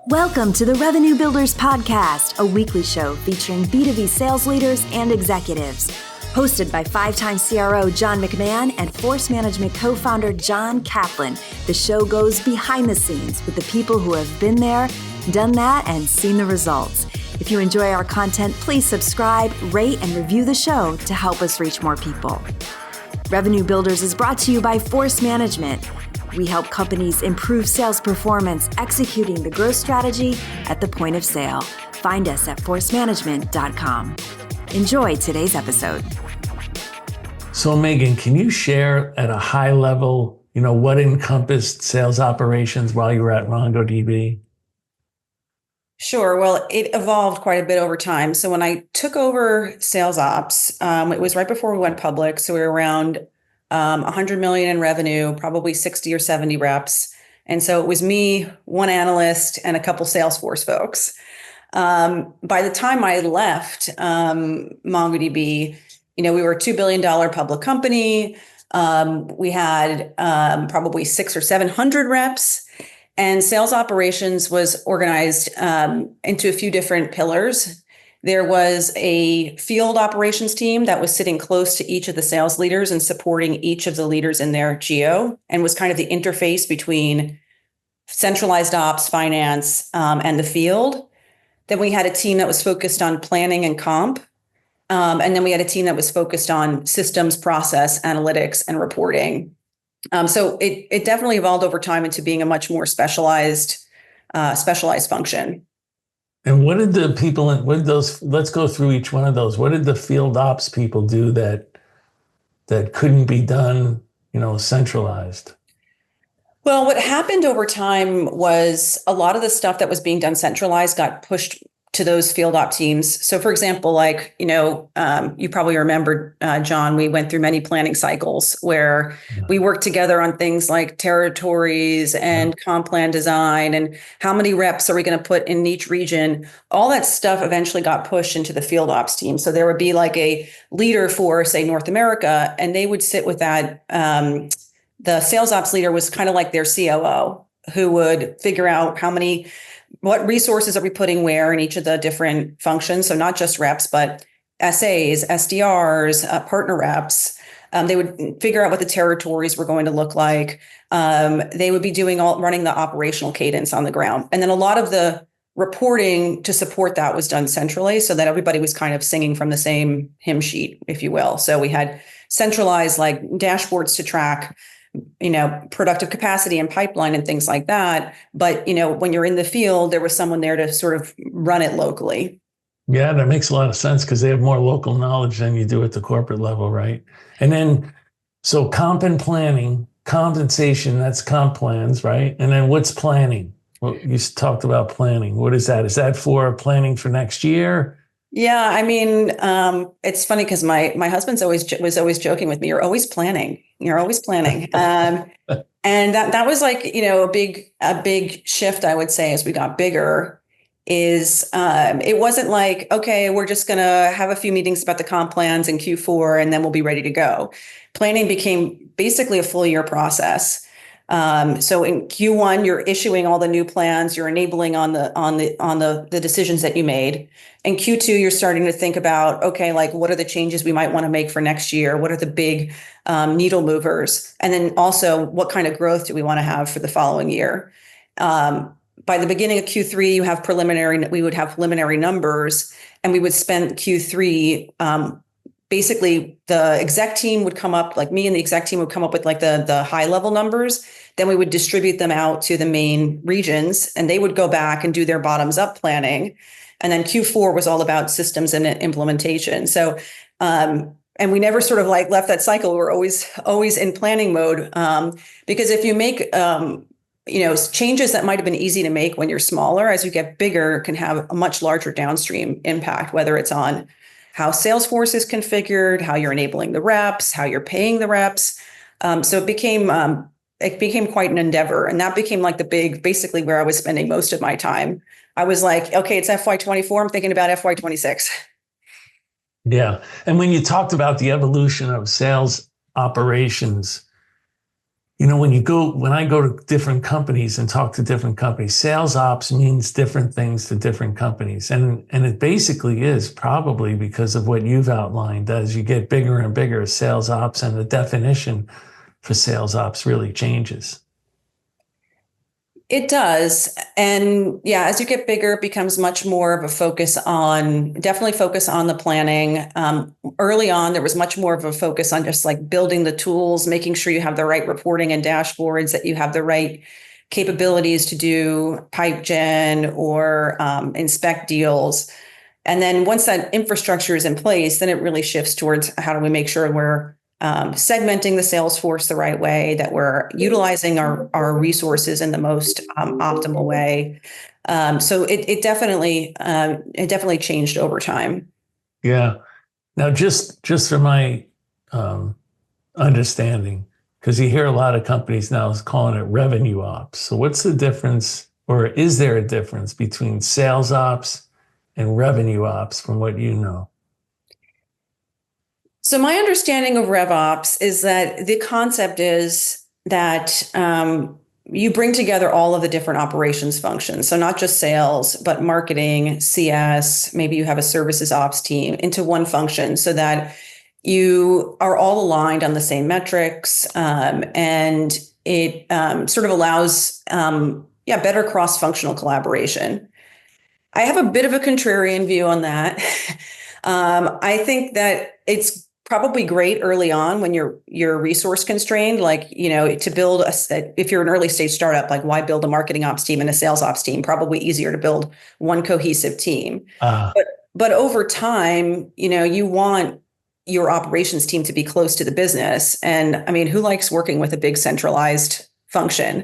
Welcome to the Revenue Builders Podcast, a weekly show featuring B2B sales leaders and executives. Hosted by five-time CRO John McMahon and Force Management co-founder John Kaplan, the show goes behind the scenes with the people who have been there, done that, and seen the results. If you enjoy our content, please subscribe, rate, and review the show to help us reach more people. Revenue Builders is brought to you by Force Management. We help companies improve sales performance, executing the growth strategy at the point of sale. Find us at forcemanagement.com. Enjoy today's episode. So Megan, can you share at a high level, what encompassed sales operations while you were at MongoDB? Sure. Well, it evolved quite a bit over time. So when I took over sales ops, it was right before we went public. So we were around 100 million in revenue, probably 60 or 70 reps. And so it was me, one analyst, and a couple Salesforce folks. By the time I left MongoDB, we were a $2 billion public company. We had probably 600 or 700 reps. And sales operations was organized into a few different pillars. There was a field operations team that was sitting close to each of the sales leaders and supporting each of the leaders in their geo, and was kind of the interface between centralized ops, finance, and the field. Then we had a team that was focused on planning and comp. And then we had a team that was focused on systems, process, analytics, and reporting. So it definitely evolved over time into being a much more specialized function. And what did the people, let's go through each one of those. What did the field ops people do that couldn't be done, centralized? Well, what happened over time was a lot of the stuff that was being done centralized got pushed to those field op teams. So for example, you probably remember, John, we went through many planning cycles where we worked together on things like territories and comp plan design and how many reps are we going to put in each region. All that stuff eventually got pushed into the field ops team. So there would be like a leader for, say, North America, and they would sit with that. The sales ops leader was kind of like their COO, who would figure out what resources are we putting where in each of the different functions. So not just reps, but SAs, SDRs, partner reps. They would figure out what the territories were going to look like. They would be running the operational cadence on the ground. And then a lot of the reporting to support that was done centrally so that everybody was kind of singing from the same hymn sheet, if you will. So we had centralized dashboards to track productive capacity and pipeline and things like that. But, when you're in the field, there was someone there to sort of run it locally. Yeah, that makes a lot of sense because they have more local knowledge than you do at the corporate level, right? And then, so comp and planning, compensation, that's comp plans, right? And then what's planning? Well, you talked about planning. What is that? Is that for planning for next year? Yeah, it's funny because my husband's was always joking with me. You're always planning. You're always planning. And that was a big shift, I would say, as we got bigger. It wasn't like, okay, we're just going to have a few meetings about the comp plans in Q4 and then we'll be ready to go. Planning became basically a full year process. So in Q1, you're issuing all the new plans, you're enabling on the decisions that you made. In Q2, you're starting to think about, okay, what are the changes we might want to make for next year? What are the big needle movers? And then also, what kind of growth do we want to have for the following year? By the beginning of Q3, we would have preliminary numbers, and we would spend Q3 basically the exec team would come up, me and the exec team would come up with the high level numbers. Then we would distribute them out to the main regions and they would go back and do their bottoms up planning. And then Q4 was all about systems and implementation. So, and we never sort of left that cycle. We were always in planning mode. Because if you make, changes that might've been easy to make when you're smaller, as you get bigger, can have a much larger downstream impact, whether it's on how Salesforce is configured, how you're enabling the reps, how you're paying the reps. So it became quite an endeavor. And that became basically where I was spending most of my time. I was like, okay, it's FY24. I'm thinking about FY26. Yeah. And when you talked about the evolution of sales operations, when I go to different companies and talk to different companies, sales ops means different things to different companies. And it basically is probably because of what you've outlined. As you get bigger and bigger, sales ops and the definition for sales ops really changes. It does. And yeah, as you get bigger, it becomes much more of a definitely focus on the planning. Early on, there was much more of a focus on just like building the tools, making sure you have the right reporting and dashboards, that you have the right capabilities to do pipe gen or inspect deals. And then once that infrastructure is in place, then it really shifts towards how do we make sure we're segmenting the sales force the right way, that we're utilizing our resources in the most optimal way. So it definitely changed over time. Yeah. Now, just from my understanding, because you hear a lot of companies now calling it revenue ops. So what's the difference, or is there a difference between sales ops and revenue ops from what you know? So my understanding of RevOps is that the concept is that you bring together all of the different operations functions. So not just sales, but marketing, CS, maybe you have a services ops team into one function so that you are all aligned on the same metrics. And it sort of allows, better cross-functional collaboration. I have a bit of a contrarian view on that. I think that it's probably great early on when you're resource constrained, like, to build if you're an early stage startup, like why build a marketing ops team and a sales ops team? Probably easier to build one cohesive team. But over time, you want your operations team to be close to the business. And I mean, who likes working with a big centralized function?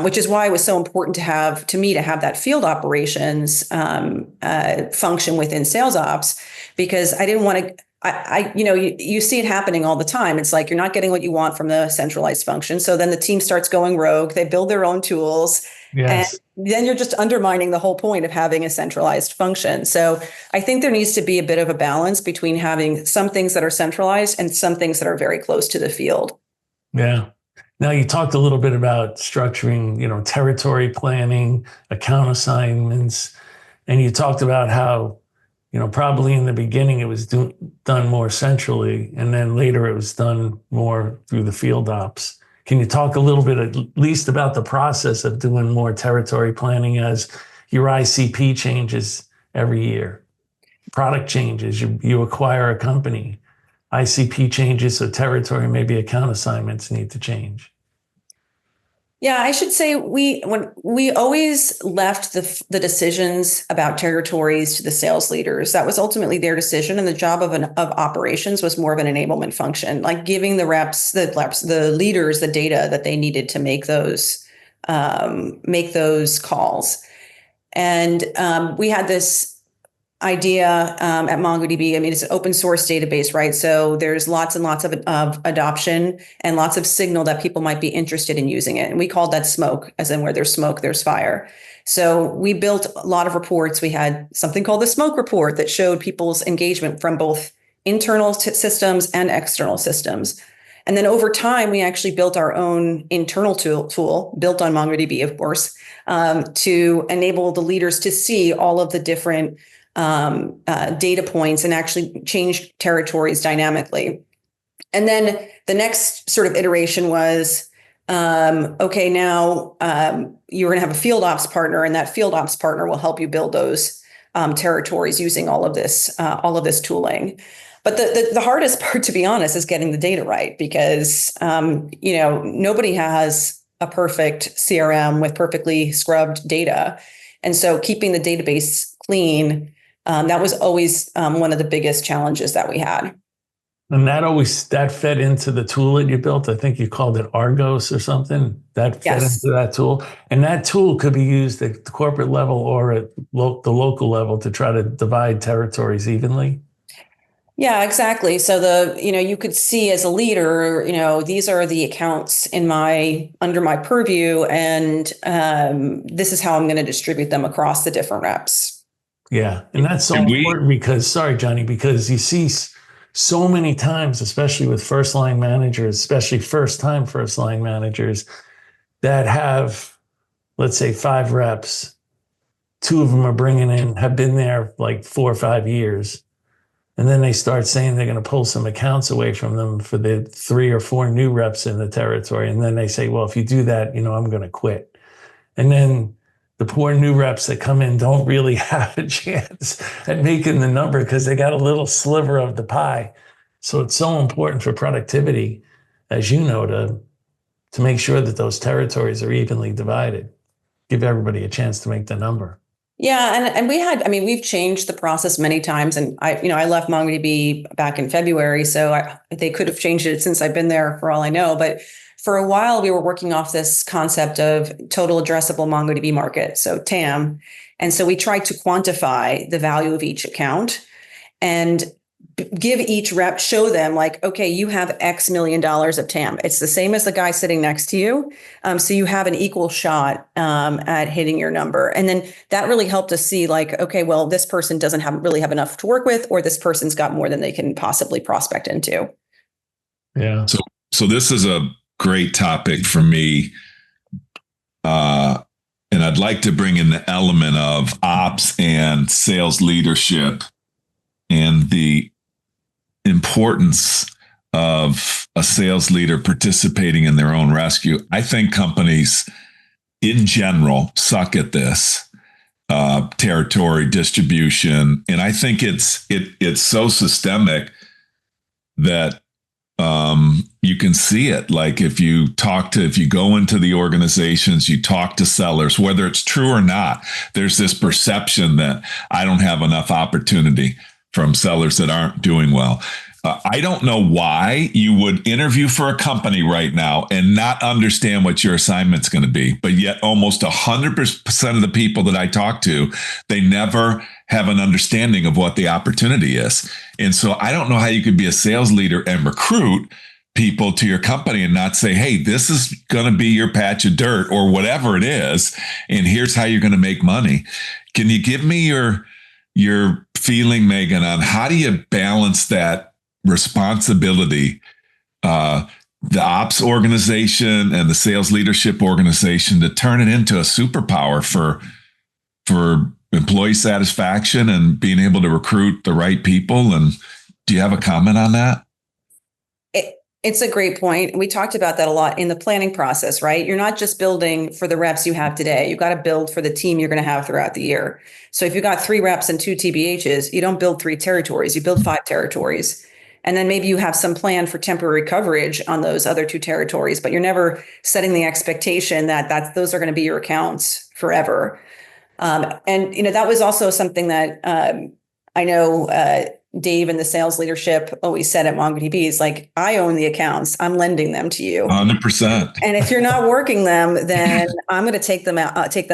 Which is why it was so important to have that field operations function within sales ops, because I didn't want to. You see it happening all the time. It's like you're not getting what you want from the centralized function. So then the team starts going rogue. They build their own tools. Yes. And then you're just undermining the whole point of having a centralized function. So I think there needs to be a bit of a balance between having some things that are centralized and some things that are very close to the field. Yeah. Now, you talked a little bit about structuring, territory planning, account assignments, and you talked about how, probably in the beginning it was done more centrally, and then later it was done more through the field ops. Can you talk a little bit at least about the process of doing more territory planning as your ICP changes every year? Product changes, you acquire a company, ICP changes, so territory, maybe account assignments need to change. Yeah, I should say we always left the decisions about territories to the sales leaders. That was ultimately their decision, and the job of operations was more of an enablement function, like giving the leaders the data that they needed to make those calls. And we had this idea at MongoDB. I mean, it's an open source database, right? So there's lots and lots of adoption and lots of signal that people might be interested in using it. And we called that smoke, as in where there's smoke, there's fire. So we built a lot of reports. We had something called the smoke report that showed people's engagement from both internal systems and external systems. And then over time, we actually built our own internal tool built on MongoDB, of course, to enable the leaders to see all of the different data points and actually change territories dynamically. And then the next sort of iteration was, okay, now you're going to have a field ops partner, and that field ops partner will help you build those territories using all of this tooling. But the hardest part, to be honest, is getting the data right, because nobody has a perfect CRM with perfectly scrubbed data, and so keeping the database clean. That was always one of the biggest challenges that we had. And that fed into the tool that you built. I think you called it Argos or something. That fed into that tool. And that tool could be used at the corporate level or at the local level to try to divide territories evenly. Yeah, exactly. So you could see as a leader, these are the accounts under my purview, and this is how I'm going to distribute them across the different reps. Yeah. And that's so important because, sorry, Johnny, because you see so many times, especially with first line managers, especially first line managers that have, let's say, 5 reps, 2 of them are have been there like 4 or 5 years. And then they start saying they're going to pull some accounts away from them for the 3 or 4 new reps in the territory. And then they say, well, if you do that, I'm going to quit. And then the poor new reps that come in don't really have a chance at making the number because they got a little sliver of the pie. So it's so important for productivity, as you know, to make sure that those territories are evenly divided. Give everybody a chance to make the number. Yeah, and we've changed the process many times, and I left MongoDB back in February, so they could have changed it since I've been there for all I know. But for a while, we were working off this concept of total addressable MongoDB market, so TAM, and so we tried to quantify the value of each account and give each rep, show them like, okay, you have X million dollars of TAM. It's the same as the guy sitting next to you. So you have an equal shot at hitting your number. And then that really helped us see like, okay, well, this person doesn't really have enough to work with, or this person's got more than they can possibly prospect into. Yeah. So this is a great topic for me. And I'd like to bring in the element of ops and sales leadership and the importance of a sales leader participating in their own rescue. I think companies in general suck at this territory distribution. And I think it's so systemic that you can see it. Like if you go into the organizations, you talk to sellers, whether it's true or not, there's this perception that I don't have enough opportunity from sellers that aren't doing well. I don't know why you would interview for a company right now and not understand what your assignment's going to be. But yet almost 100% of the people that I talk to, they never have an understanding of what the opportunity is. And so I don't know how you could be a sales leader and recruit people to your company and not say, hey, this is going to be your patch of dirt or whatever it is. And here's how you're going to make money. Can you give me your feeling, Meghan, on how do you balance that responsibility, the ops organization and the sales leadership organization, to turn it into a superpower for employee satisfaction and being able to recruit the right people? And do you have a comment on that? It's a great point. We talked about that a lot in the planning process, right? You're not just building for the reps you have today. You've got to build for the team you're going to have throughout the year. So if you've got 3 reps and 2 TBHs, you don't build 3 territories, you build 5 territories. And then maybe you have some plan for temporary coverage on those other 2 territories, but you're never setting the expectation that those are going to be your accounts forever. And that was also something that I know Dave and the sales leadership always said at MongoDB is like, I own the accounts. I'm lending them to you. 100%. And if you're not working them, then I'm going to take them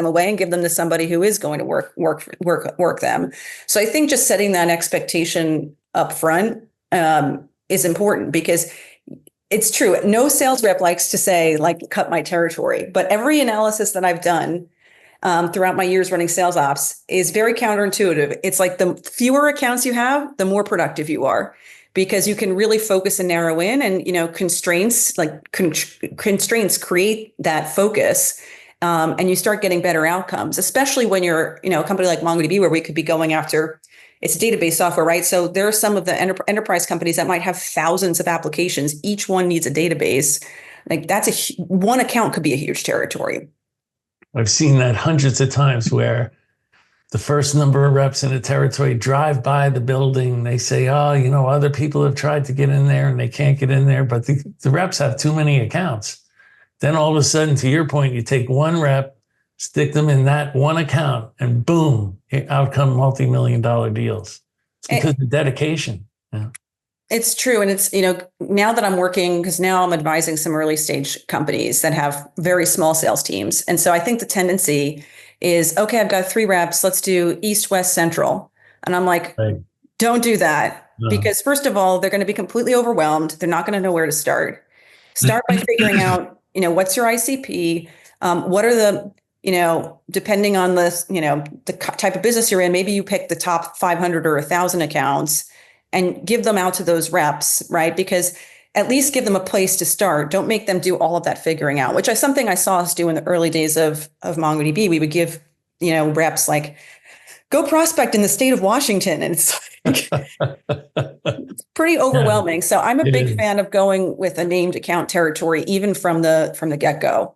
away and give them to somebody who is going to work them. So I think just setting that expectation up front is important, because it's true. No sales rep likes to say like, cut my territory, but every analysis that I've done throughout my years running sales ops is very counterintuitive. It's like the fewer accounts you have, the more productive you are, because you can really focus and narrow in, and constraints create that focus, and you start getting better outcomes, especially when you're a company like MongoDB, where we could be going after, it's database software, right? So there are some of the enterprise companies that might have thousands of applications. Each one needs a database. Like one account could be a huge territory. I've seen that hundreds of times, where the first number of reps in a territory drive by the building. They say, other people have tried to get in there and they can't get in there, but the reps have too many accounts. Then all of a sudden, to your point, you take 1 rep, stick them in that one account, and boom, out come multi-million-dollar deals. It's because of dedication. Yeah. It's true. And it's, now that I'm working, because now I'm advising some early stage companies that have very small sales teams. And so I think the tendency is, okay, I've got 3 reps. Let's do East, West, Central. And I'm like, right. Don't do that. No. Because first of all, they're going to be completely overwhelmed. They're not going to know where to start. Start by figuring out, what's your ICP? What are the, depending on the type of business you're in, maybe you pick the top 500 or 1,000 accounts. and give them out to those reps, right? Because at least give them a place to start. Don't make them do all of that figuring out, which is something I saw us do in the early days of MongoDB. We would give, reps like, go prospect in the state of Washington. And it's like, it's pretty overwhelming. Yeah, so I'm a big fan of going with a named account territory, even from the get-go.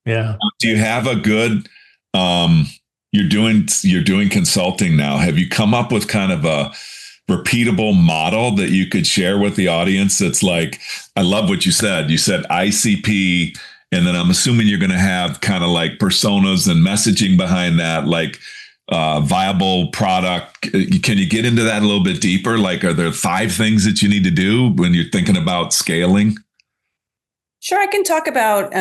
Yeah. Do you have a good, you're doing consulting now. Have you come up with kind of a repeatable model that you could share with the audience? That's like, I love what you said. You said ICP, and then I'm assuming you're going to have kind of like personas and messaging behind that, like viable product. Can you get into that a little bit deeper? Like, are there 5 things that you need to do when you're thinking about scaling? Sure. I can talk about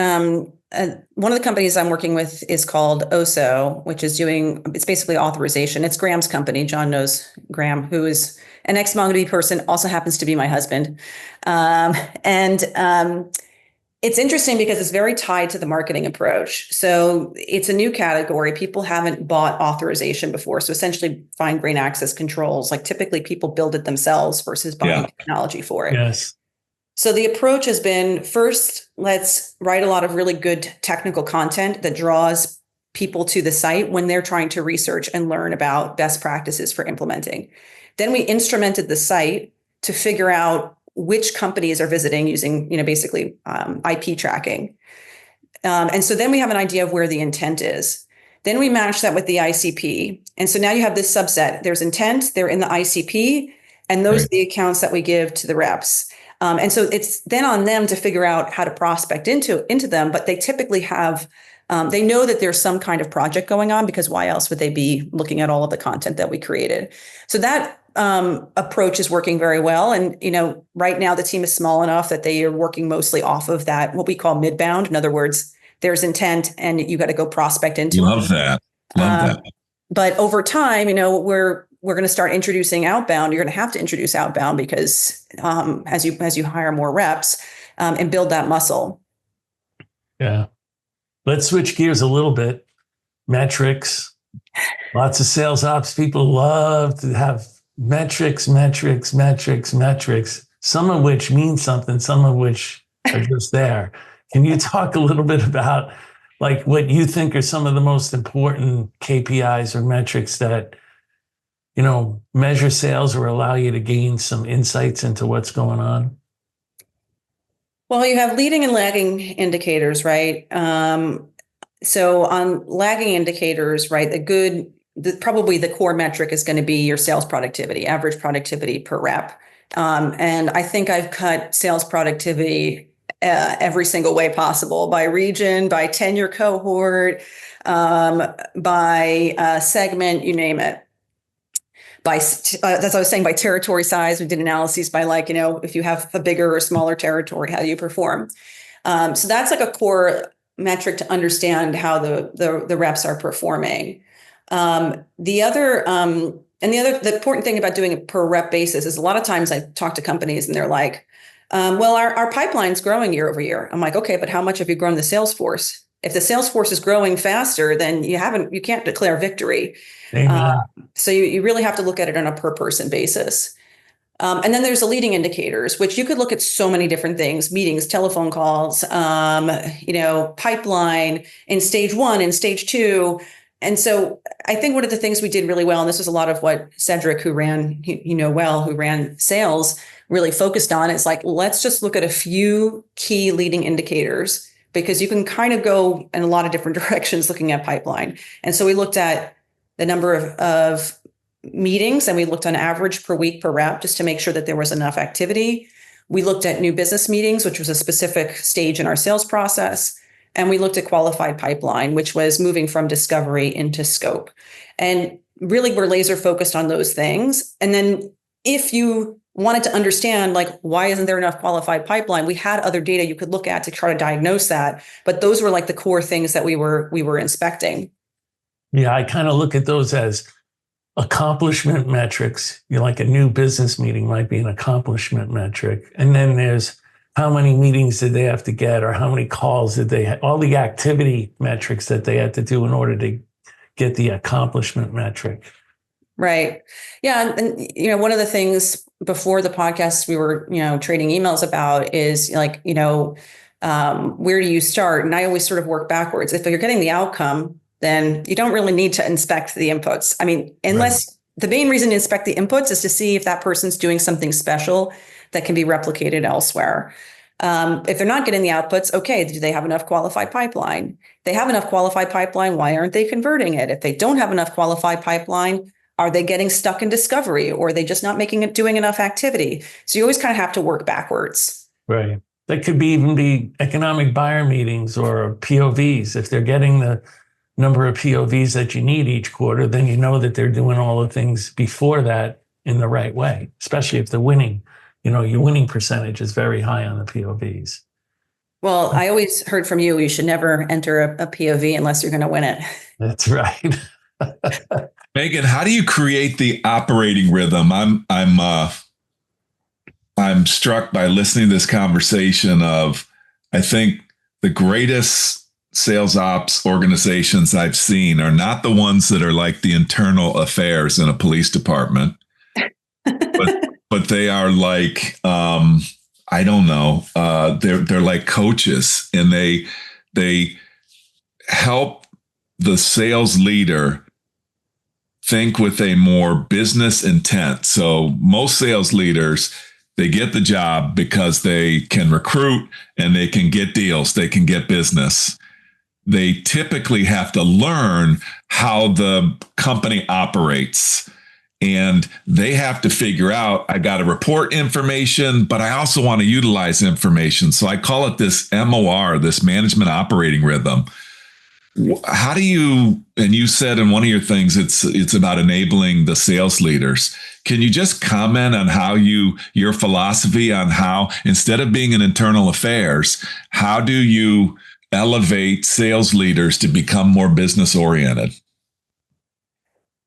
one of the companies I'm working with is called OSO, which is it's basically authorization. It's Graham's company. John knows Graham, who is an ex-MongoDB person, also happens to be my husband. It's interesting because it's very tied to the marketing approach. So it's a new category. People haven't bought authorization before. So essentially fine-grained access controls, like typically people build it themselves versus buying technology for it. Yes. So the approach has been, first, let's write a lot of really good technical content that draws people to the site when they're trying to research and learn about best practices for implementing. Then we instrumented the site to figure out which companies are visiting using, basically IP tracking. And so then we have an idea of where the intent is. Then we match that with the ICP. And so now you have this subset. There's intent, they're in the ICP, and those are the accounts that we give to the reps. And so it's then on them to figure out how to prospect into them, but they typically have, they know that there's some kind of project going on, because why else would they be looking at all of the content that we created? So that approach is working very well. And, right now the team is small enough that they are working mostly off of that, what we call midbound. In other words, there's intent and you got to go prospect into it. Love that. But over time, we're going to start introducing outbound. You're going to have to introduce outbound because as you hire more reps and build that muscle. Yeah. Let's switch gears a little bit. Metrics. Lots of sales ops people love to have metrics, some of which mean something, some of which are just there. Can you talk a little bit about like what you think are some of the most important KPIs or metrics that measure sales or allow you to gain some insights into what's going on? Well, you have leading and lagging indicators, right? So on lagging indicators, right, probably the core metric is going to be your sales productivity, average productivity per rep. And I think I've cut sales productivity every single way possible, by region, by tenure cohort, by segment, you name it. As I was saying, by territory size, we did analyses by if you have a bigger or smaller territory, how do you perform? So that's like a core metric to understand how the reps are performing. The important thing about doing it per rep basis is a lot of times I talk to companies and they're like, well, our pipeline's growing year over year. I'm like, okay, but how much have you grown the sales force? If the sales force is growing faster, then you can't declare victory. So you really have to look at it on a per person basis. And then there's the leading indicators, which you could look at so many different things: meetings, telephone calls, pipeline in stage 1 and stage 2. And so I think one of the things we did really well, and this is a lot of what Cedric, who ran sales, really focused on, is like, let's just look at a few key leading indicators, because you can kind of go in a lot of different directions looking at pipeline. And so we looked at the number of meetings, and we looked on average per week per rep, just to make sure that there was enough activity. We looked at new business meetings, which was a specific stage in our sales process. And we looked at qualified pipeline, which was moving from discovery into scope. And really, we're laser focused on those things. And then if you wanted to understand, like, why isn't there enough qualified pipeline, we had other data you could look at to try to diagnose that. But those were like the core things that we were inspecting. Yeah, I kind of look at those as accomplishment metrics. Like a new business meeting might be an accomplishment metric. And then there's how many meetings did they have to get, or how many calls did they have, all the activity metrics that they had to do in order to get the accomplishment metric. Right. Yeah. And, one of the things before the podcast we were, trading emails about is like, where do you start? And I always sort of work backwards. If you're getting the outcome, then you don't really need to inspect the inputs. I mean, unless the main reason to inspect the inputs is to see if that person's doing something special that can be replicated elsewhere. If they're not getting the outputs, okay, do they have enough qualified pipeline? If they have enough qualified pipeline, why aren't they converting it? If they don't have enough qualified pipeline, are they getting stuck in discovery, or are they just not doing enough activity? So you always kind of have to work backwards. Right. That could even be economic buyer meetings or POVs. If they're getting the number of POVs that you need each quarter, then you know that they're doing all the things before that in the right way, especially if they're winning. Your winning percentage is very high on the POVs. Well, I always heard from you should never enter a POV unless you're going to win it. That's right. Meghan, how do you create the operating rhythm? I'm struck by listening to this conversation of, I think the greatest sales ops organizations I've seen are not the ones that are like the internal affairs in a police department, but they are like, I don't know, they're like coaches, and they help the sales leader think with a more business intent. So most sales leaders, they get the job because they can recruit and they can get deals, they can get business. They typically have to learn how the company operates. And they have to figure out, I got to report information, but I also want to utilize information. So I call it this MOR, this management operating rhythm. How do you, and you said in one of your things, it's about enabling the sales leaders. Can you just comment on how your philosophy on how, instead of being in internal affairs, how do you elevate sales leaders to become more business oriented?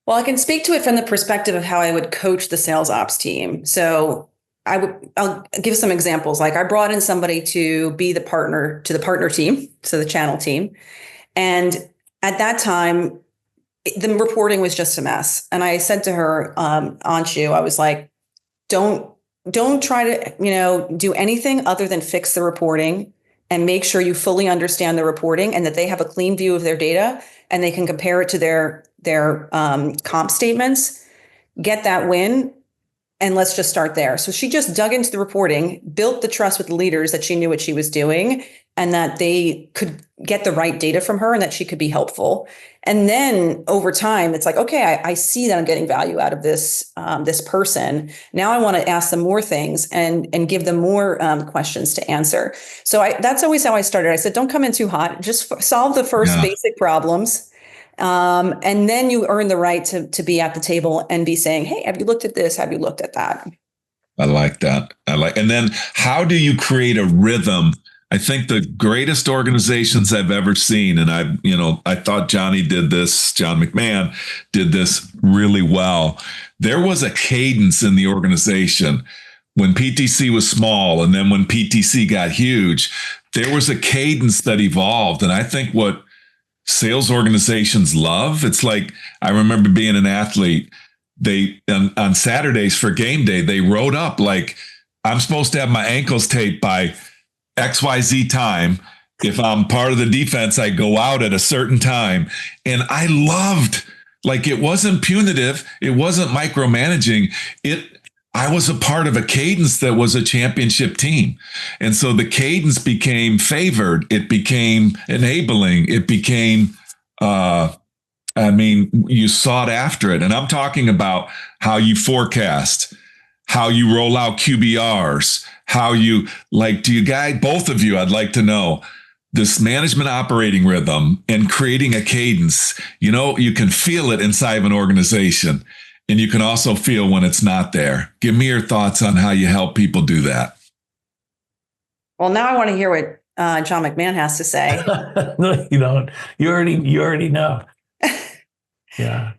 Well, I can speak to it from the perspective of how I would coach the sales ops team. So I'll give some examples. Like I brought in somebody to be the partner to the partner team, so the channel team. And at that time, the reporting was just a mess. And I said to her, Anshu, I was like, don't try to, do anything other than fix the reporting and make sure you fully understand the reporting and that they have a clean view of their data and they can compare it to their comp statements, get that win. And let's just start there. So she just dug into the reporting, built the trust with the leaders that she knew what she was doing and that they could get the right data from her and that she could be helpful. And then over time, it's like, okay, I see that I'm getting value out of this person. Now I want to ask them more things and give them more questions to answer. So that's always how I started. I said, don't come in too hot. Just solve the first basic problems. And then you earn the right to be at the table and be saying, hey, have you looked at this? Have you looked at that? I like that. And then how do you create a rhythm? I think the greatest organizations I've ever seen, and I thought John McMahon did this really well. There was a cadence in the organization when PTC was small. And then when PTC got huge, there was a cadence that evolved. And I think what sales organizations love, it's like, I remember being an athlete, on Saturdays for game day, they wrote up like, I'm supposed to have my ankles taped by XYZ time. If I'm part of the defense, I go out at a certain time. And I loved, like, it wasn't punitive. It wasn't micromanaging. I was a part of a cadence that was a championship team. And so the cadence became favored. It became enabling. It became, you sought after it. And I'm talking about how you forecast, how you roll out QBRs, how you, like, both of you, I'd like to know this management operating rhythm and creating a cadence. You can feel it inside of an organization. And you can also feel when it's not there. Give me your thoughts on how you help people do that. Well, now I want to hear what John McMahon has to say. No, you don't. You already know. Yeah.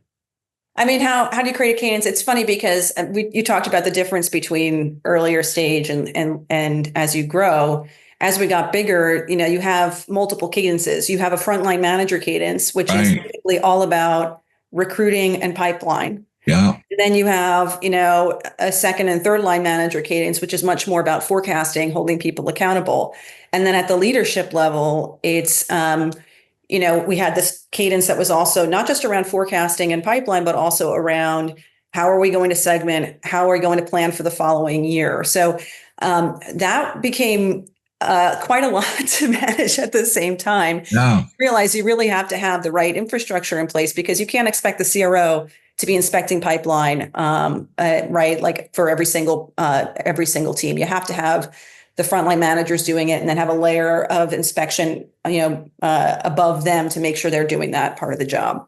I mean, how do you create a cadence? It's funny because you talked about the difference between earlier stage and as you grow. As we got bigger, you have multiple cadences. You have a frontline manager cadence, which is typically all about recruiting and pipeline. Yeah. And then you have, a second and third line manager cadence, which is much more about forecasting, holding people accountable. And then at the leadership level, it's, we had this cadence that was also not just around forecasting and pipeline, but also around how are we going to segment, how are we going to plan for the following year. So that became quite a lot to manage at the same time. Yeah. Realize you really have to have the right infrastructure in place, because you can't expect the CRO to be inspecting pipeline, right? Like for every single team, you have to have the frontline managers doing it, and then have a layer of inspection, above them to make sure they're doing that part of the job.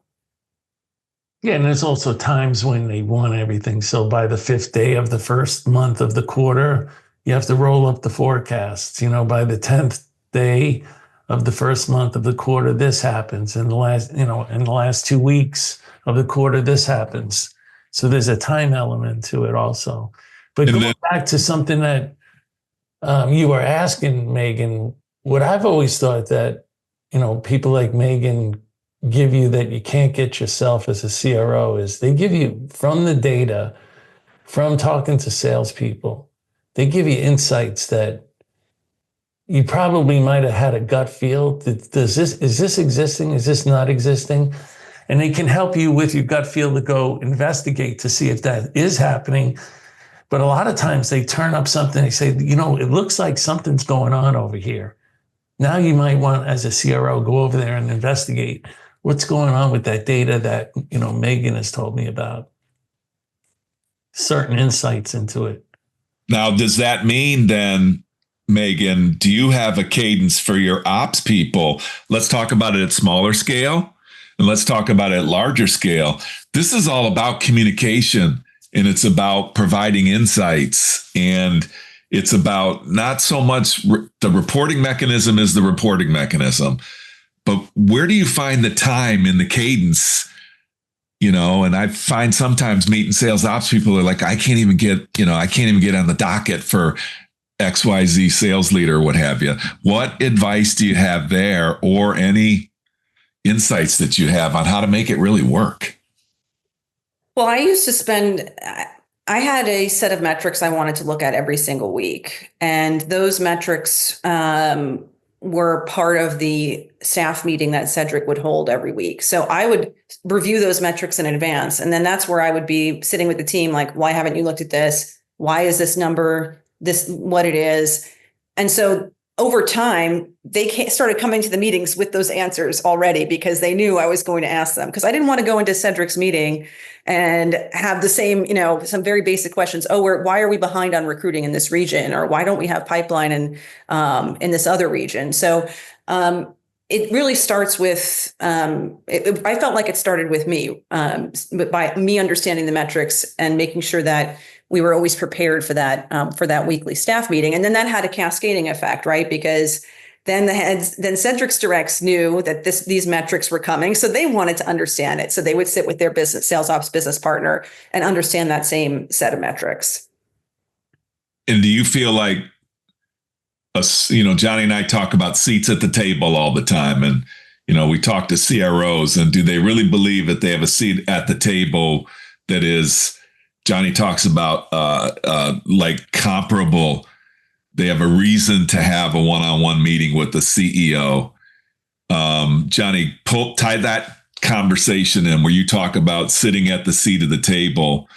Yeah, and there's also times when they want everything. So by the 5th day of the first month of the quarter, you have to roll up the forecasts. By the 10th day of the first month of the quarter, this happens. In the last 2 weeks of the quarter, this happens. So there's a time element to it also. But going back to something that you were asking, Meghan, what I've always thought that, people like Meghan give you that you can't get yourself as a CRO is they give you from the data, from talking to salespeople, they give you insights that you probably might have had a gut feel. Is this existing? Is this not existing? And they can help you with your gut feel to go investigate to see if that is happening. But a lot of times they turn up something, they say, it looks like something's going on over here. Now you might want, as a CRO, go over there and investigate what's going on with that data that, Meghan has told me about. Certain insights into it. Now, does that mean then, Meghan, do you have a cadence for your ops people? Let's talk about it at smaller scale, and let's talk about it at larger scale. This is all about communication, and it's about providing insights, and it's about not so much the reporting mechanism is the reporting mechanism, but where do you find the time in the cadence? And I find sometimes meeting sales ops people are like, I can't even get on the docket for XYZ sales leader or what have you. What advice do you have there, or any insights that you have on how to make it really work? Well, I had a set of metrics I wanted to look at every single week. And those metrics were part of the staff meeting that Cedric would hold every week. So I would review those metrics in advance. And then that's where I would be sitting with the team, like, why haven't you looked at this? Why is this number what it is? And so over time, they started coming to the meetings with those answers already, because they knew I was going to ask them. Because I didn't want to go into Cedric's meeting and have the same, some very basic questions. Oh, why are we behind on recruiting in this region? Or why don't we have pipeline in this other region? So it really starts with, I felt like it started with me, but by me understanding the metrics and making sure that we were always prepared for that weekly staff meeting. And then that had a cascading effect, right? Because then Cedric's directs knew that these metrics were coming. So they wanted to understand it. So they would sit with their sales ops business partner and understand that same set of metrics. And do you feel like, Johnny and I talk about seats at the table all the time. And, we talk to CROs, and do they really believe that they have a seat at the table that is, Johnny talks about like comparable. They have a reason to have a one-on-one meeting with the CEO. Johnny, tie that conversation in where you talk about sitting at the seat of the table,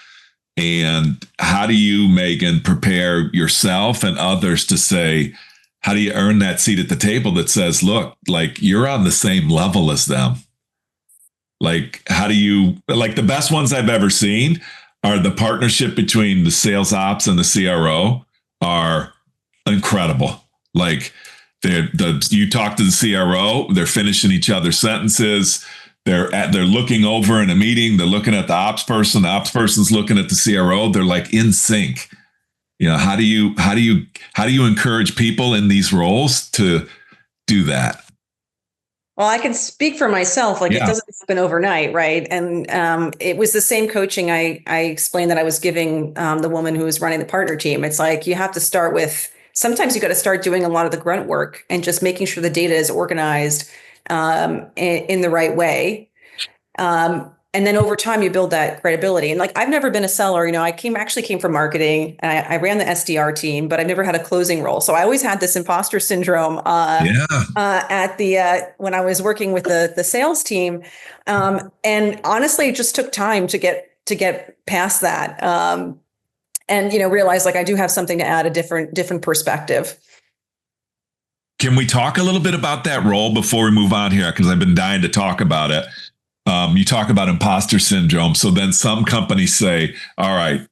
and how do you, Meghan, prepare yourself and others to say, how do you earn that seat at the table that says, look, like, you're on the same level as them? Like, how do you, like, the best ones I've ever seen are the partnership between the sales ops and the CRO are incredible. Like, you talk to the CRO, they're finishing each other's sentences. They're looking over in a meeting. They're looking at the ops person. The ops person's looking at the CRO. They're like in sync. How do you encourage people in these roles to do that? Well, I can speak for myself. Like, yeah. It doesn't happen overnight, right? And it was the same coaching I explained that I was giving the woman who was running the partner team. It's like, you have to start with, sometimes you got to start doing a lot of the grunt work and just making sure the data is organized in the right way. And then over time, you build that credibility. And like, I've never been a seller. I actually came from marketing, and I ran the SDR team, but I've never had a closing role. So I always had this imposter syndrome when I was working with the sales team. And honestly, it just took time to get past that. And realize like I do have something to add, a different perspective. Can we talk a little bit about that role before we move on here? Because I've been dying to talk about it. You talk about imposter syndrome. So then some companies say, all right,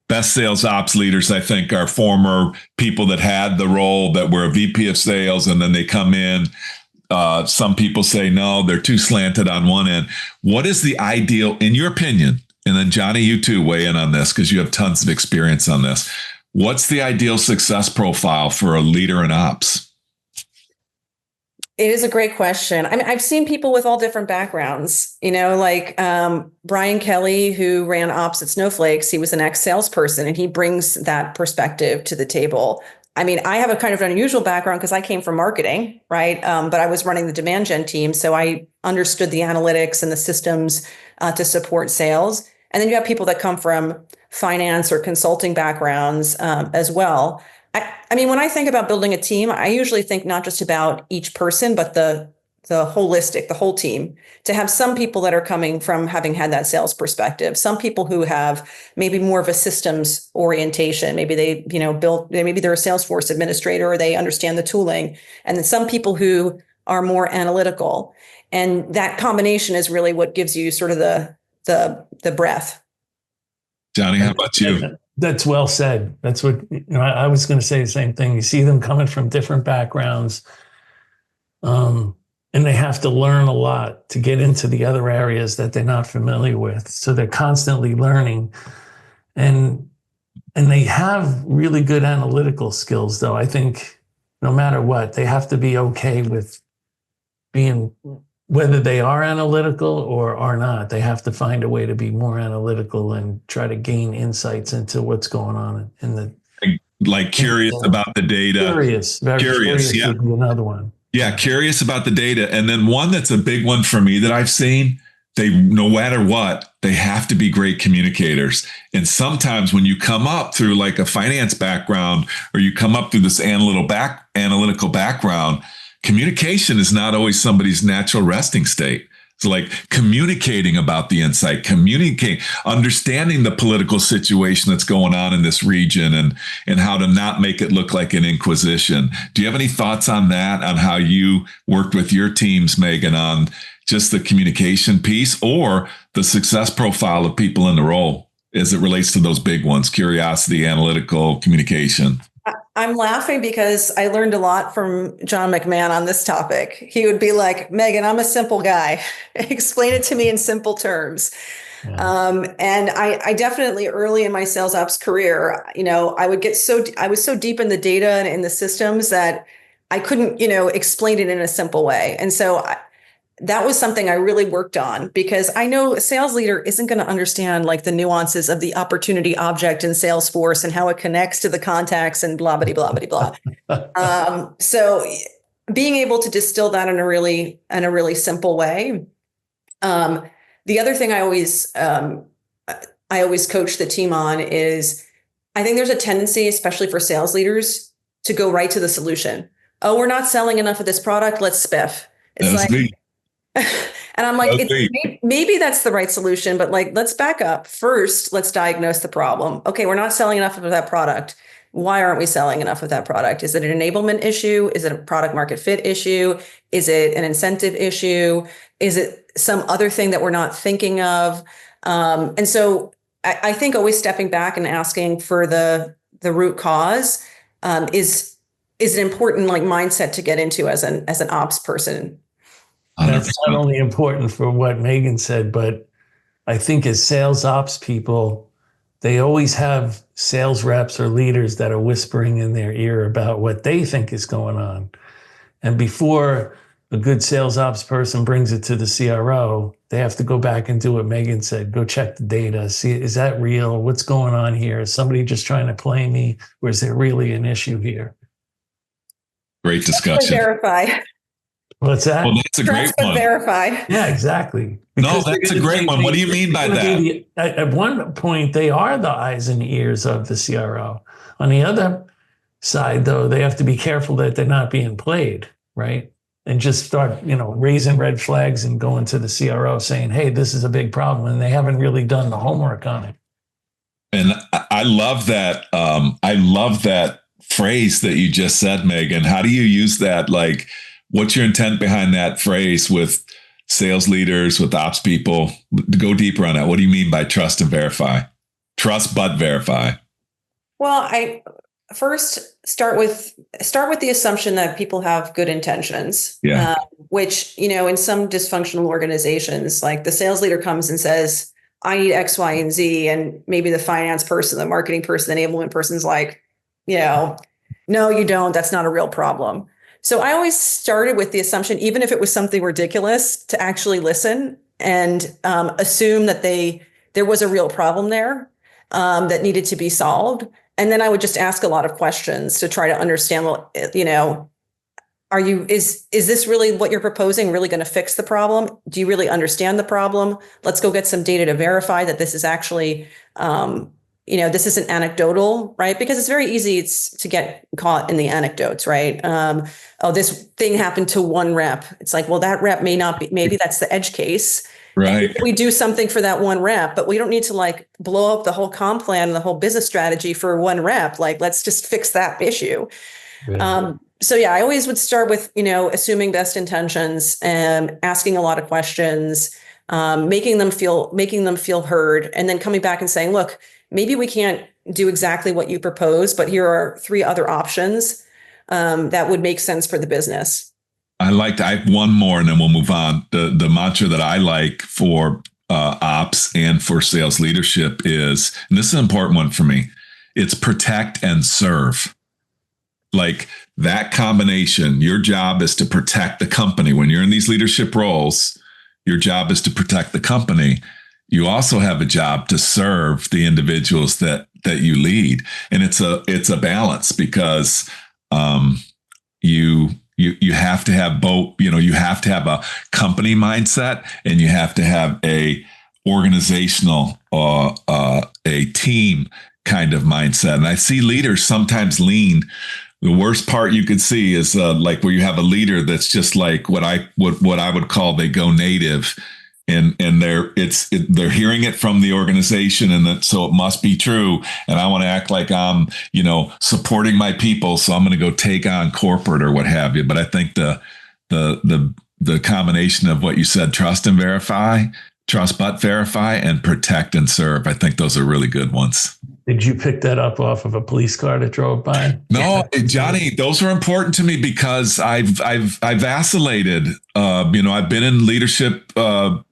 best sales ops leaders, I think, are former people that had the role, that were a VP of sales, and then they come in. Some people say, no, they're too slanted on one end. What is the ideal, in your opinion? And then Johnny, you too, weigh in on this because you have tons of experience on this. What's the ideal success profile for a leader in ops? It is a great question. I mean, I've seen people with all different backgrounds, like Brian Kelly, who ran ops at Snowflakes. He was an ex-salesperson, and he brings that perspective to the table. I mean, I have a kind of an unusual background because I came from marketing, right? But I was running the demand gen team. So I understood the analytics and the systems to support sales. And then you have people that come from finance or consulting backgrounds as well. I mean, when I think about building a team, I usually think not just about each person, but the whole team, to have some people that are coming from having had that sales perspective, some people who have maybe more of a systems orientation. Maybe they, maybe they're a Salesforce administrator, or they understand the tooling. And then some people who are more analytical. And that combination is really what gives you sort of the breadth. Johnny, how about you? That's well said. That's what I was going to say the same thing. You see them coming from different backgrounds, and they have to learn a lot to get into the other areas that they're not familiar with. So they're constantly learning, and they have really good analytical skills, though. I think no matter what, they have to be okay with being, whether they are analytical or are not, they have to find a way to be more analytical and try to gain insights into what's going on in the. Like curious about the data. Very curious yeah. would be another one. Yeah, curious about the data. And then one that's a big one for me that I've seen, no matter what, they have to be great communicators. And sometimes when you come up through like a finance background, or you come up through this analytical background, communication is not always somebody's natural resting state. It's like communicating about the insight, understanding the political situation that's going on in this region, and how to not make it look like an inquisition. Do you have any thoughts on that, on how you worked with your teams, Meghan, on just the communication piece or the success profile of people in the role as it relates to those big ones, curiosity, analytical, communication? I'm laughing because I learned a lot from John McMahon on this topic. He would be like, Meghan, I'm a simple guy. Explain it to me in simple terms. Yeah. And I definitely, early in my sales ops career, I was so deep in the data and in the systems that I couldn't, explain it in a simple way. And so that was something I really worked on, because I know a sales leader isn't going to understand like the nuances of the opportunity object in Salesforce and how it connects to the contacts and blah, blah, blah, blah, blah. So being able to distill that in a really simple way. The other thing I always coach the team on is, I think there's a tendency, especially for sales leaders, to go right to the solution. Oh, we're not selling enough of this product. Let's spiff. It's That's like, me. And I'm like, maybe that's the right solution, but like, let's back up. First, let's diagnose the problem. Okay, we're not selling enough of that product. Why aren't we selling enough of that product? Is it an enablement issue? Is it a product market fit issue? Is it an incentive issue? Is it some other thing that we're not thinking of? And so I think always stepping back and asking for the root cause is an important like mindset to get into as an ops person. That's not only important for what Meghan said, but I think as sales ops people, they always have sales reps or leaders that are whispering in their ear about what they think is going on. And before a good sales ops person brings it to the CRO, they have to go back and do what Meghan said. Go check the data. See, is that real? What's going on here? Is somebody just trying to play me? Or is there really an issue here? Great discussion. Verify. What's that? Well, that's a great Trust but one. verify. Yeah, exactly. No, that's a great one. What do you mean by that? At one point, they are the eyes and ears of the CRO. On the other side, though, they have to be careful that they're not being played, right? And just start, raising red flags and going to the CRO saying, hey, this is a big problem. And they haven't really done the homework on it. And I love that. I love that phrase that you just said, Megan. How do you use that? Like, what's your intent behind that phrase with sales leaders, with ops people? Go deeper on that. What do you mean by trust and verify? Trust but verify. Well, I first start with the assumption that people have good intentions. Yeah. Which, in some dysfunctional organizations, like the sales leader comes and says, I need X, Y, and Z. And maybe the finance person, the marketing person, the enablement person's like, no, you don't. That's not a real problem. So I always started with the assumption, even if it was something ridiculous, to actually listen and assume that there was a real problem there that needed to be solved. And then I would just ask a lot of questions to try to understand, is this really what you're proposing really going to fix the problem? Do you really understand the problem? Let's go get some data to verify that this is actually, this isn't anecdotal, right? Because it's very easy to get caught in the anecdotes, right? This thing happened to one rep. It's like, well, that rep may not be, maybe that's the edge case. Right. We do something for that one rep, but we don't need to blow up the whole comp plan and the whole business strategy for one rep. Let's just fix that issue. Right. So yeah, I always would start with, assuming best intentions and asking a lot of questions, making them feel heard, and then coming back and saying, look, maybe we can't do exactly what you propose, but here are 3 other options that would make sense for the business. I have one more and then we'll move on. The mantra that I like for ops and for sales leadership is, and this is an important one for me, it's protect and serve. Like that combination, your job is to protect the company. When you're in these leadership roles, your job is to protect the company. You also have a job to serve the individuals that you lead. And it's a balance because you have to have both, you have to have a company mindset and you have to have a organizational a team kind of mindset. And I see leaders sometimes lean. The worst part you could see is like where you have a leader that's just like what I would call they go native, and they're hearing it from the organization, and so it must be true. And I want to act like I'm supporting my people, so I'm going to go take on corporate or what have you. But I think the combination of what you said, trust but verify, and protect and serve, I think those are really good ones. Did you pick that up off of a police car that drove by? No, Johnny, those are important to me because I've vacillated. I've been in leadership. I'm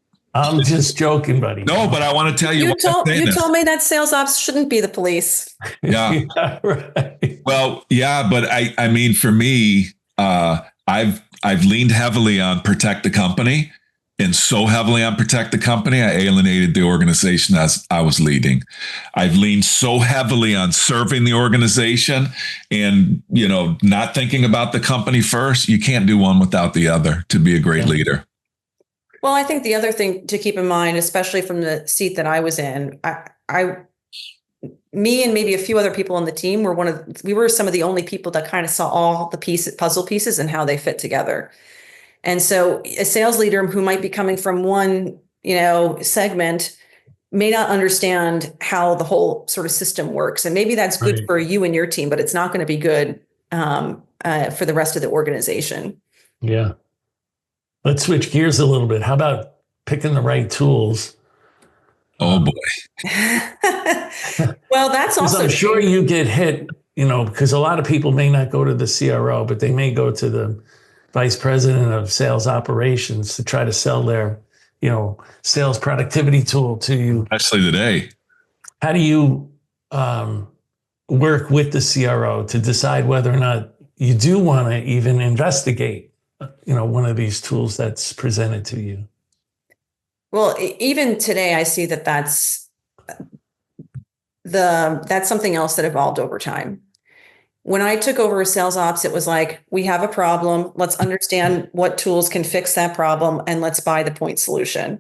just joking, buddy. No, but I want to tell you. You told me that sales ops shouldn't be the police. Yeah. Yeah, right. Well, yeah, but I mean, for me, I've leaned heavily on protect the company. And so heavily on protect the company, I alienated the organization as I was leading. I've leaned so heavily on serving the organization and, not thinking about the company first. You can't do one without the other to be a great leader. Well, I think the other thing to keep in mind, especially from the seat that I was in, me and maybe a few other people on the team we were some of the only people that kind of saw all the puzzle pieces and how they fit together. And so a sales leader who might be coming from one, segment may not understand how the whole sort of system works. And maybe that's good for you and your team, but it's not going to be good for the rest of the organization. Yeah. Let's switch gears a little bit. How about picking the right tools? Oh, boy. Well, that's also. I'm sure you get hit, because a lot of people may not go to the CRO, but they may go to the vice president of sales operations to try to sell their, sales productivity tool to you. Especially today. How do you work with the CRO to decide whether or not you do want to even investigate, one of these tools that's presented to you? Well, even today, I see that's something else that evolved over time. when I took over sales ops, it was like, we have a problem. Let's understand what tools can fix that problem, and let's buy the point solution.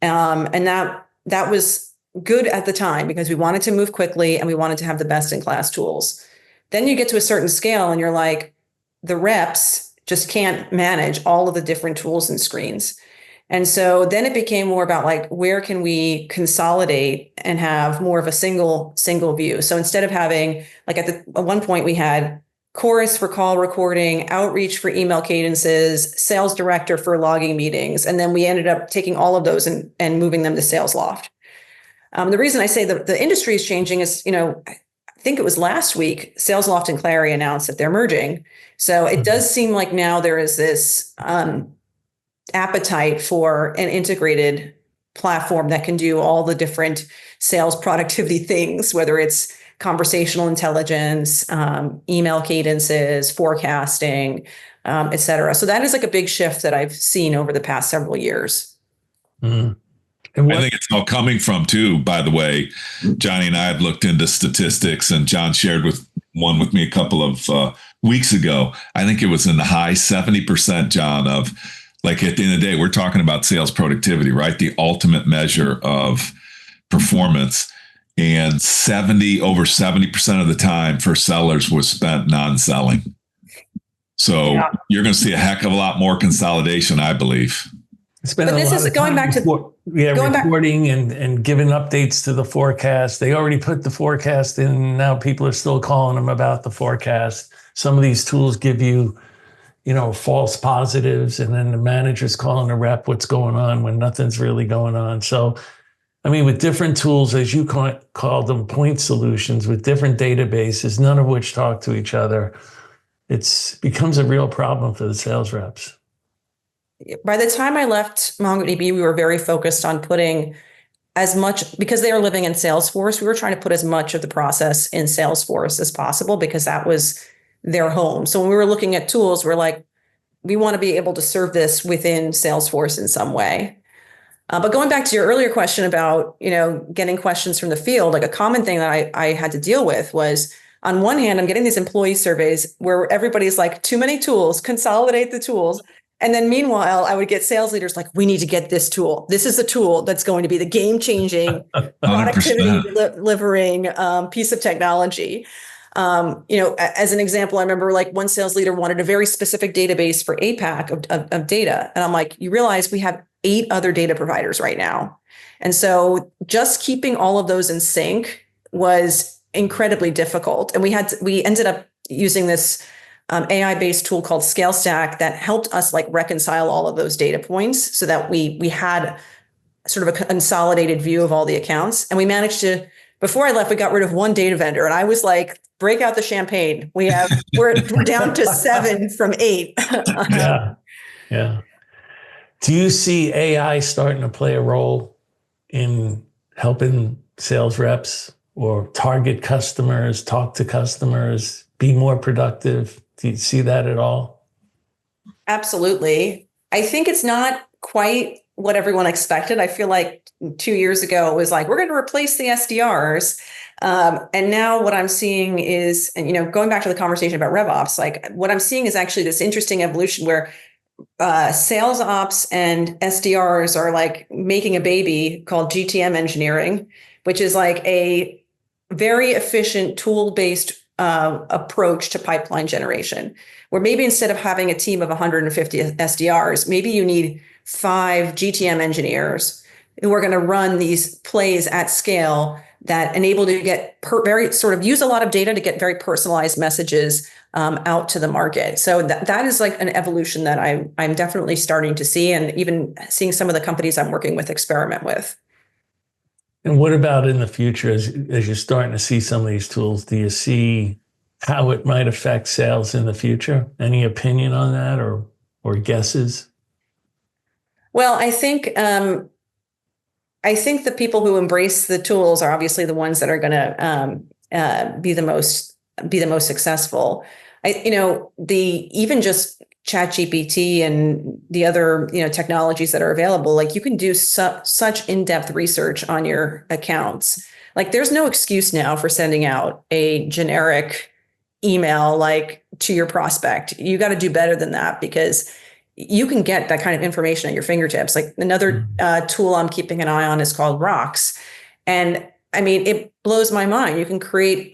And that was good at the time because we wanted to move quickly and we wanted to have the best in class tools. Then you get to a certain scale and you're like, the reps just can't manage all of the different tools and screens. And so then it became more about like, where can we consolidate and have more of a single view? So instead of having like at one point we had Chorus for call recording, Outreach for email cadences, Sales Director for logging meetings. And then we ended up taking all of those and moving them to SalesLoft. The reason I say the industry is changing is, I think it was last week, SalesLoft and Clary announced that they're merging. So it does seem like now there is this appetite for an integrated platform that can do all the different sales productivity things, whether it's conversational intelligence, email cadences, forecasting, et cetera. So that is like a big shift that I've seen over the past several years. Mm. I think it's all coming from too, by the way, Johnny and I have looked into statistics, and John shared one with me a couple of weeks ago. I think it was in the high 70%, John, of like at the end of the day, we're talking about sales productivity, right? The ultimate measure of performance. And over 70% of the time for sellers was spent non-selling. So You're going to see a heck of a lot more consolidation, I believe. But this is going back to reporting and giving updates to the forecast. They already put the forecast in. And now people are still calling them about the forecast. Some of these tools give you, false positives, and then the manager's calling the rep what's going on when nothing's really going on. So, with different tools, as you call them, point solutions with different databases, none of which talk to each other, it becomes a real problem for the sales reps. By the time I left MongoDB, we were very focused on putting as much, because they are living in Salesforce, we were trying to put as much of the process in Salesforce as possible because that was their home. So when we were looking at tools, we're like, we want to be able to serve this within Salesforce in some way. But going back to your earlier question about, getting questions from the field, like a common thing that I had to deal with was, on one hand, I'm getting these employee surveys where everybody's like, too many tools, consolidate the tools. And then meanwhile, I would get sales leaders like, we need to get this tool. This is the tool that's going to be the game-changing, productivity delivering piece of technology. As an example, I remember like one sales leader wanted a very specific database for APAC of data. And I'm like, you realize we have 8 other data providers right now. And so just keeping all of those in sync was incredibly difficult. And we ended up using this AI-based tool called ScaleStack that helped us like reconcile all of those data points so that we had sort of a consolidated view of all the accounts. And we managed to, before I left, we got rid of one data vendor. And I was like, break out the champagne. We're down to 7 from 8. Yeah. Do you see AI starting to play a role in helping sales reps or target customers, talk to customers, be more productive? Do you see that at all? Absolutely. I think it's not quite what everyone expected. I feel like 2 years ago, it was like, we're going to replace the SDRs. And now what I'm seeing is, and going back to the conversation about RevOps, like what I'm seeing is actually this interesting evolution where sales ops and SDRs are like making a baby called GTM engineering, which is like a very efficient tool-based approach to pipeline generation, where maybe instead of having a team of 150 SDRs, maybe you need 5 GTM engineers who are going to run these plays at scale that enable you to get very sort of use a lot of data to get very personalized messages out to the market. So that is like an evolution that I'm definitely starting to see, and even seeing some of the companies I'm working with experiment with. And what about in the future, as you're starting to see some of these tools, do you see how it might affect sales in the future? Any opinion on that or guesses? Well, I think the people who embrace the tools are obviously the ones that are going to be the most successful. Even just ChatGPT and the other technologies that are available, like you can do such in-depth research on your accounts. Like there's no excuse now for sending out a generic email like to your prospect. You got to do better than that, because you can get that kind of information at your fingertips. Like another tool I'm keeping an eye on is called Rocks. And I mean, it blows my mind. You can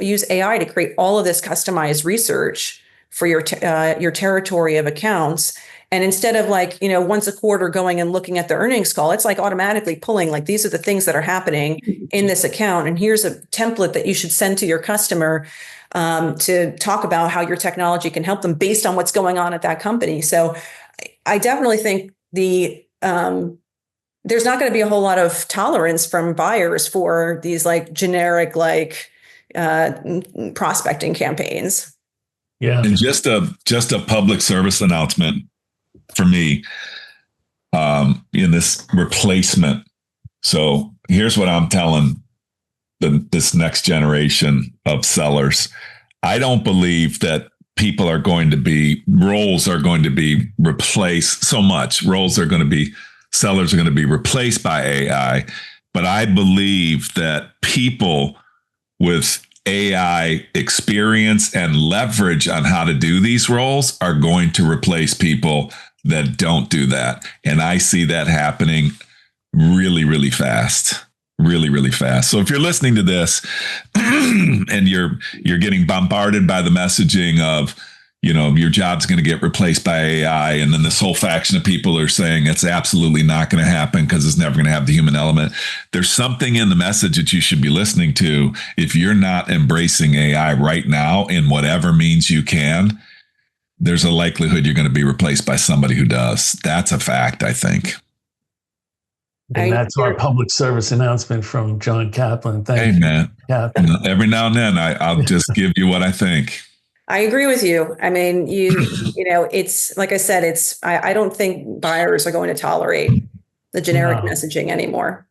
use AI to create all of this customized research for your territory of accounts. And instead of like, once a quarter going and looking at the earnings call, it's like automatically pulling, like, these are the things that are happening in this account. And here's a template that you should send to your customer to talk about how your technology can help them based on what's going on at that company. So I definitely think there's not going to be a whole lot of tolerance from buyers for these like generic, like prospecting campaigns. Yeah. And just a public service announcement for me in this replacement. So here's what I'm telling this next generation of sellers. I don't believe that roles are going to be replaced so much. Sellers are going to be replaced by AI. But I believe that people with AI experience and leverage on how to do these roles are going to replace people that don't do that. And I see that happening really, really fast. Really, really fast. So if you're listening to this and you're getting bombarded by the messaging of, your job's going to get replaced by AI, and then this whole faction of people are saying it's absolutely not going to happen because it's never going to have the human element. There's something in the message that you should be listening to. If you're not embracing AI right now in whatever means you can, there's a likelihood you're going to be replaced by somebody who does. That's a fact, I think. And that's our public service announcement from John Kaplan. Hey, man. Kaplan. Every now and then, I'll just give you what I think. I agree with you. I mean, it's like I said, I don't think buyers are going to tolerate the generic messaging anymore.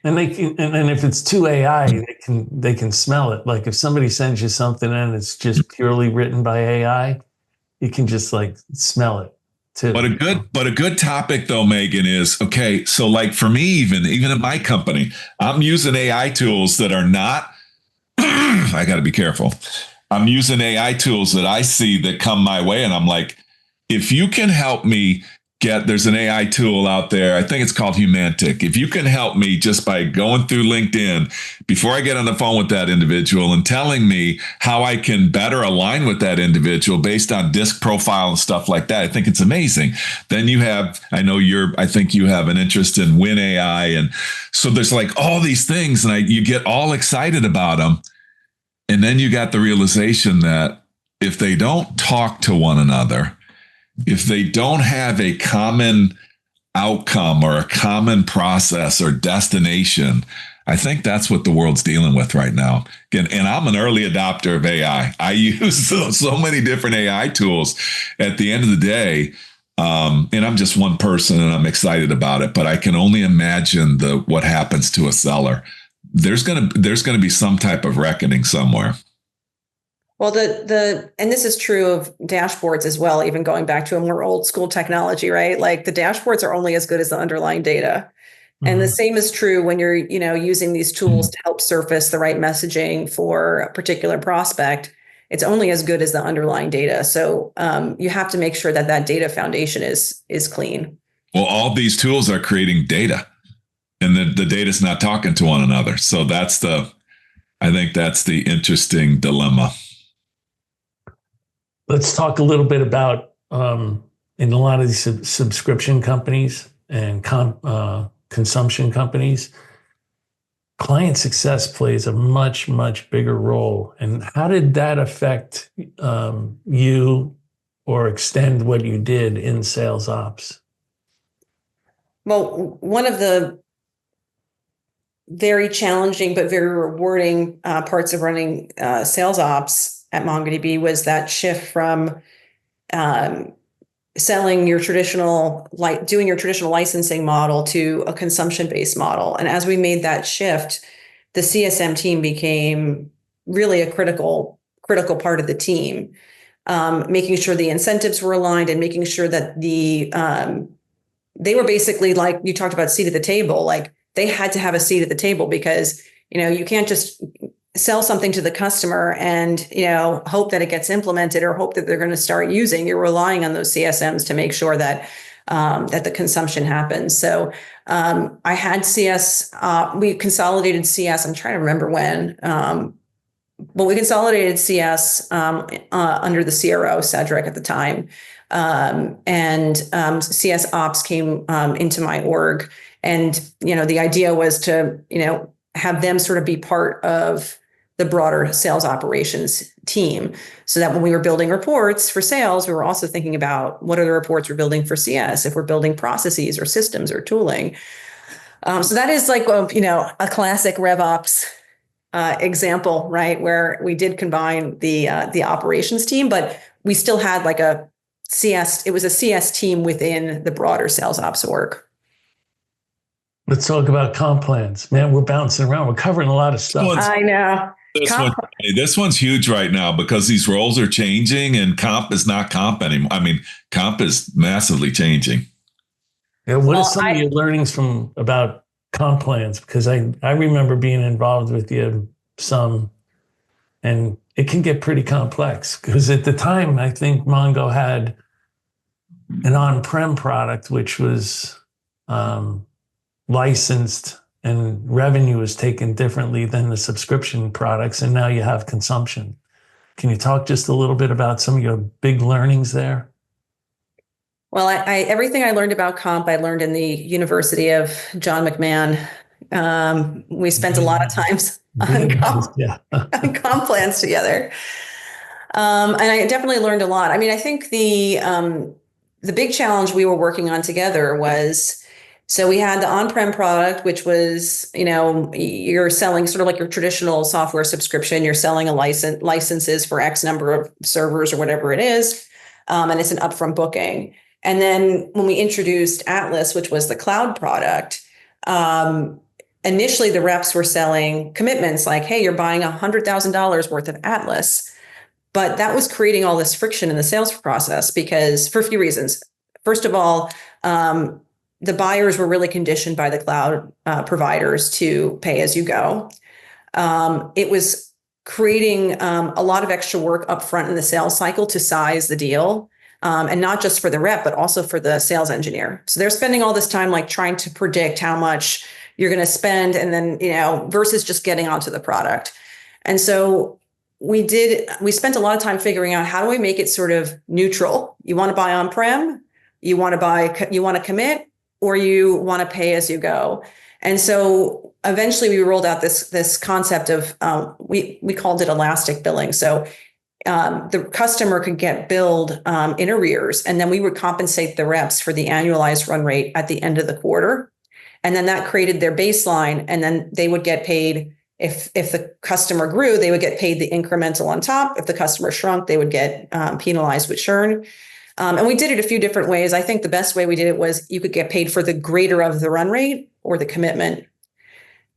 And and if it's too AI, they can smell it. Like if somebody sends you something and it's just purely written by AI, you can just like smell it. Too. But a good topic though, Megan, is okay. So like for me, even in my company, I'm using AI tools that are not, I got to be careful. I'm using AI tools that I see that come my way. And I'm like, if you can help me there's an AI tool out there. I think it's called Humantic. If you can help me just by going through LinkedIn before I get on the phone with that individual and telling me how I can better align with that individual based on disc profile and stuff like that, I think it's amazing. Then I think you have an interest in Win AI. And so there's like all these things and you get all excited about them. And then you got the realization that if they don't talk to one another, if they don't have a common outcome or a common process or destination, I think that's what the world's dealing with right now. Again, and I'm an early adopter of AI. I use so many different AI tools. At the end of the day, and I'm just one person and I'm excited about it, but I can only imagine what happens to a seller. There's gonna be some type of reckoning somewhere. Well, and this is true of dashboards as well, even going back to a more old school technology, right? Like the dashboards are only as good as the underlying data. Mm-hmm. And the same is true when you're, using these tools to help surface the right messaging for a particular prospect. It's only as good as the underlying data. So you have to make sure that data foundation is clean. Well, all these tools are creating data and the data's not talking to one another. So I think that's the interesting dilemma. Let's talk a little bit about in a lot of these subscription companies and consumption companies, client success plays a much, much bigger role. And how did that affect you or extend what you did in sales ops? Well, one of the very challenging but very rewarding parts of running sales ops at MongoDB was that shift from selling your traditional, doing your traditional licensing model to a consumption-based model. And as we made that shift, the CSM team became really a critical part of the team, making sure the incentives were aligned and making sure that they were basically, like you talked about, seat at the table. Like they had to have a seat at the table because, you can't just sell something to the customer and, hope that it gets implemented or hope that they're going to start using. You're relying on those CSMs to make sure that that the consumption happens. So I had CS, we consolidated CS. I'm trying to remember when, but we consolidated CS under the CRO, Cedric, at the time. And CS Ops came into my org. And, the idea was to, have them sort of be part of the broader sales operations team, so that when we were building reports for sales, we were also thinking about what are the reports we're building for CS, if we're building processes or systems or tooling. So that is like, a classic RevOps example, right? Where we did combine the operations team, but we still had like a CS, it was a CS team within the broader sales ops org. Let's talk about comp plans. Man, we're bouncing around. We're covering a lot of stuff. I know. This one's huge right now because these roles are changing and comp is not comp anymore. I mean, comp is massively changing. Yeah, what are some of your learnings about comp plans? Because I remember being involved with you some, and it can get pretty complex. Because at the time, I think Mongo had an on-prem product, which was licensed, and revenue is taken differently than the subscription products. And now you have consumption. Can you talk just a little bit about some of your big learnings there? Well, I everything I learned about comp, I learned in the University of John McMahon. We spent a lot of times on comp plans together. And I definitely learned a lot. I mean, I think the big challenge we were working on together was, so we had the on-prem product, which was, you're selling sort of like your traditional software subscription. You're selling a licenses for X number of servers or whatever it is. And it's an upfront booking. And then when we introduced Atlas, which was the cloud product, initially the reps were selling commitments like, hey, you're buying $100,000 worth of Atlas. But that was creating all this friction in the sales process because for a few reasons. First of all, the buyers were really conditioned by the cloud providers to pay as you go. It was creating a lot of extra work upfront in the sales cycle to size the deal, and not just for the rep, but also for the sales engineer. So they're spending all this time like trying to predict how much you're going to spend, and then versus just getting onto the product. And so we spent a lot of time figuring out how do we make it sort of neutral. You want to buy on-prem, you want to commit, or you want to pay as you go. And so eventually we rolled out this concept of, we called it elastic billing. So the customer could get billed in arrears, and then we would compensate the reps for the annualized run rate at the end of the quarter. And then that created their baseline, and then they would get paid. If the customer grew, they would get paid the incremental on top. If the customer shrunk, they would get penalized with churn. And we did it a few different ways. I think the best way we did it was you could get paid for the greater of the run rate or the commitment.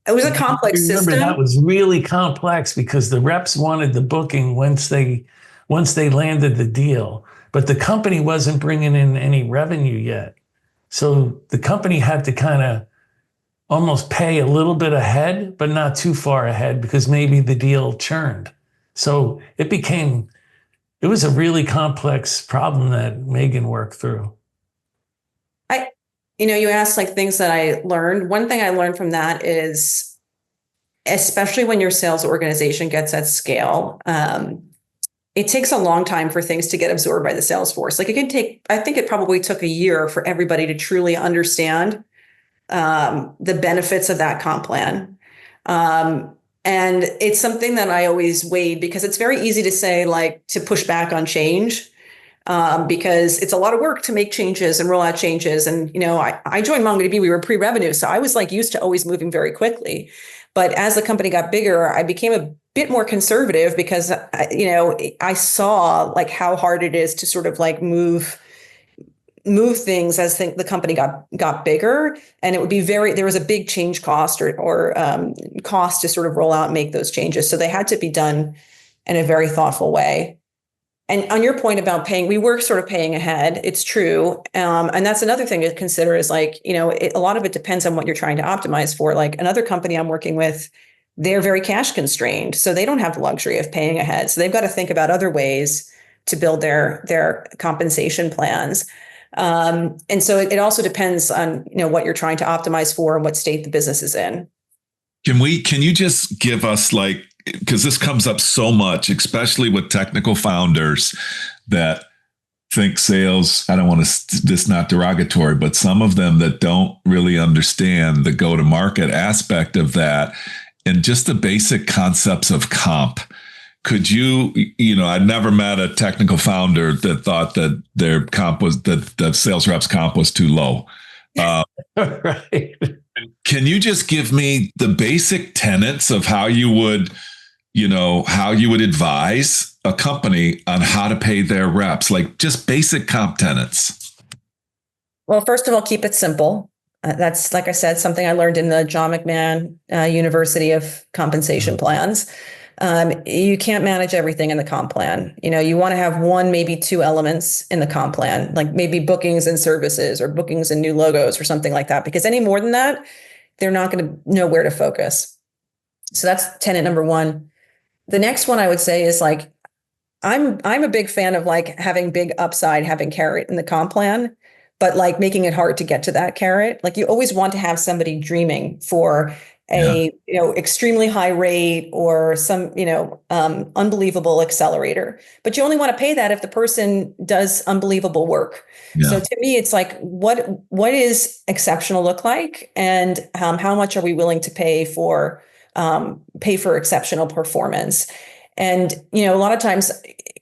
It was a complex system. That was really complex because the reps wanted the booking once they landed the deal, but the company wasn't bringing in any revenue yet. So the company had to kind of almost pay a little bit ahead, but not too far ahead because maybe the deal churned. So it was a really complex problem that Meghan worked through. You asked like things that I learned. One thing I learned from that is, especially when your sales organization gets at scale, it takes a long time for things to get absorbed by the sales force. Like I think it probably took a year for everybody to truly understand the benefits of that comp plan. And it's something that I always weighed because it's very easy to say, like, to push back on change. Because it's a lot of work to make changes and roll out changes. And, I joined MongoDB, we were pre-revenue. So I was like used to always moving very quickly. But as the company got bigger, I became a bit more conservative because, I saw like how hard it is to sort of like move things as the company got bigger. And it would be there was a big change cost or cost to sort of roll out and make those changes. So they had to be done in a very thoughtful way. And on your point about paying, we were sort of paying ahead. It's true. And that's another thing to consider is like, a lot of it depends on what you're trying to optimize for. Like another company I'm working with, they're very cash constrained. So they don't have the luxury of paying ahead. So they've got to think about other ways to build their compensation plans. And so it also depends on, what you're trying to optimize for and what state the business is in. Can you just give us because this comes up so much, especially with technical founders that think sales, I don't want to, this not derogatory, but some of them that don't really understand the go-to-market aspect of that and just the basic concepts of comp. Could you, I'd never met a technical founder that thought that their comp was, that the sales reps comp was too low. Right. Can you just give me the basic tenets of how you would advise a company on how to pay their reps, like just basic comp tenets? Well, first of all, keep it simple. That's, like I said, something I learned in the John McMahon University of Compensation Plans. You can't manage everything in the comp plan. You want to have one, maybe two elements in the comp plan, like maybe bookings and services or bookings and new logos or something like that, because any more than that, they're not going to know where to focus. So that's tenet number one. The next one I would say is I'm a big fan of having big upside, having carrot in the comp plan, but making it hard to get to that carrot. You always want to have somebody dreaming for a extremely high rate or some unbelievable accelerator, but you only want to pay that if the person does unbelievable work. Yeah. So to me, it's what is exceptional look like, and how much are we willing to pay for exceptional performance? And a lot of times,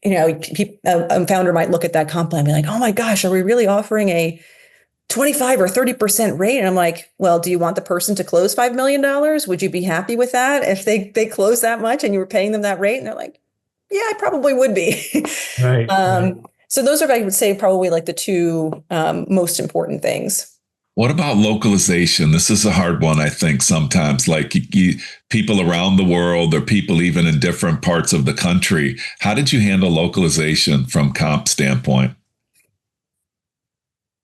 a founder might look at that comp plan and be like, "Oh my gosh, are we really offering a 25 or 30% rate?" And I'm like, well, do you want the person to close $5 million? Would you be happy with that if they close that much and you were paying them that rate? And they're like, yeah, I probably would be. Right. So those are, I would say, probably the two most important things. What about localization? This is a hard one, I think, sometimes. People around the world or people even in different parts of the country. How did you handle localization from comp standpoint?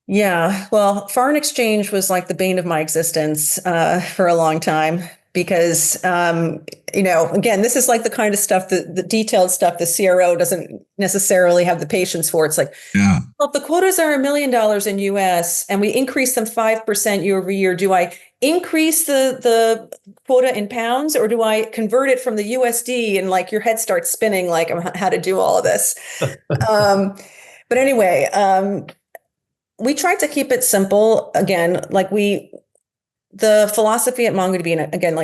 Yeah, well, foreign exchange was the bane of my existence for a long time because, again, this is the kind of stuff, the detailed stuff the CRO doesn't necessarily have the patience for. It's yeah. Well, if the quotas are $1 million in US and we increase them 5% year over year, do I increase the quota in pounds, or do I convert it from the USD? And your head starts spinning how to do all of this. But anyway, we tried to keep it simple. Again, the philosophy at MongoDB, and again,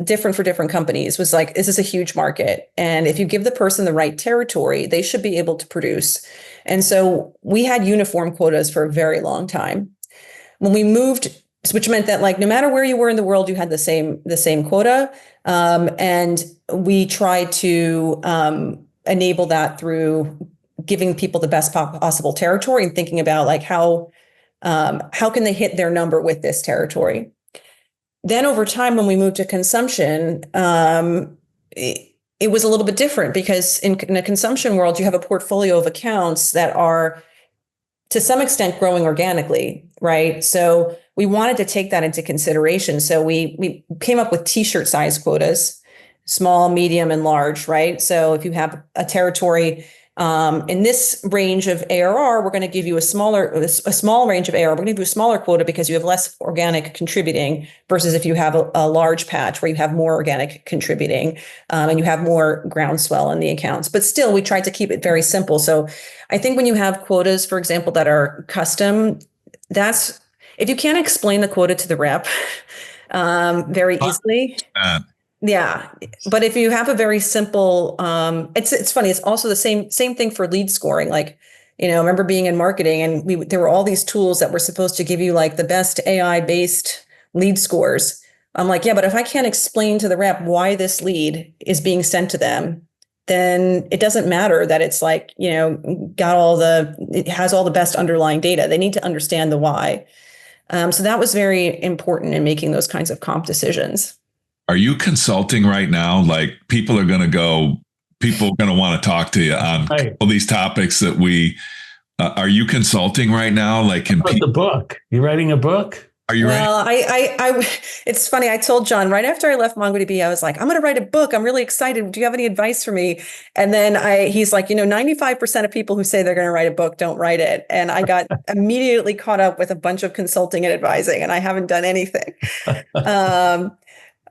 different for different companies, was this is a huge market. And if you give the person the right territory, they should be able to produce. And so we had uniform quotas for a very long time. When we moved, which meant that no matter where you were in the world, you had the same quota. And we tried to enable that through giving people the best possible territory and thinking about how can they hit their number with this territory. Then over time, when we moved to consumption, it was a little bit different because in a consumption world, you have a portfolio of accounts that are to some extent growing organically, right? So we wanted to take that into consideration. So we came up with t-shirt size quotas, small, medium, and large, right? So if you have a territory in this range of ARR, we're going to give you a small range of ARR. We're going to give you a smaller quota because you have less organic contributing versus if you have a large patch where you have more organic contributing and you have more groundswell in the accounts. But still, we tried to keep it very simple. So I think when you have quotas, for example, that are custom, if you can't explain the quota to the rep very easily. Yeah. But if you have a very simple, it's funny. It's also the same thing for lead scoring. I remember being in marketing and there were all these tools that were supposed to give you the best AI based lead scores. I'm like, yeah, but if I can't explain to the rep why this lead is being sent to them, then it doesn't matter that it's it has all the best underlying data. They need to understand the why. So that was very important in making those kinds of comp decisions. Are you consulting right now? People are going to want to talk to you on all these topics that are you consulting right now? The book, you writing a book? Are you ready? Well, it's funny. I told John right after I left MongoDB, I was like, I'm going to write a book. I'm really excited. Do you have any advice for me? And then he's like, 95% of people who say they're going to write a book don't write it. And I got immediately caught up with a bunch of consulting and advising, and I haven't done anything.